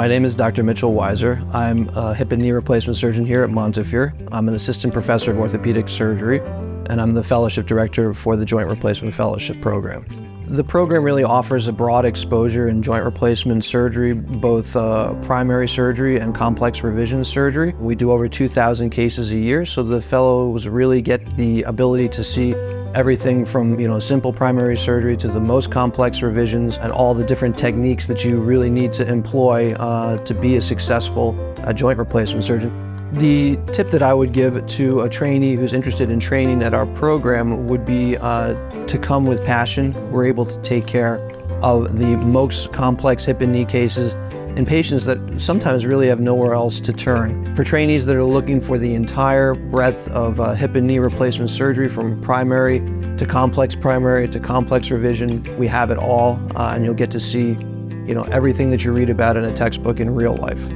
My name is Dr. Mitchell Weiser. I'm a hip and knee replacement surgeon here at Montefiore. I'm an assistant professor of orthopedic surgery, and I'm the fellowship director for the Joint Replacement Fellowship Program. The program really offers a broad exposure in joint replacement surgery, both primary surgery and complex revision surgery. We do over 2,000 cases a year, so the fellows really get the ability to see everything from simple primary surgery to the most complex revisions and all the different techniques that you really need to employ to be a successful joint replacement surgeon. The tip that I would give to a trainee who's interested in training at our program would be to come with passion. We're able to take care of the most complex hip and knee cases in patients that sometimes really have nowhere else to turn. For trainees that are looking for the entire breadth of hip and knee replacement surgery, from primary to complex revision, we have it all, and you'll get to see everything that you read about in a textbook in real life.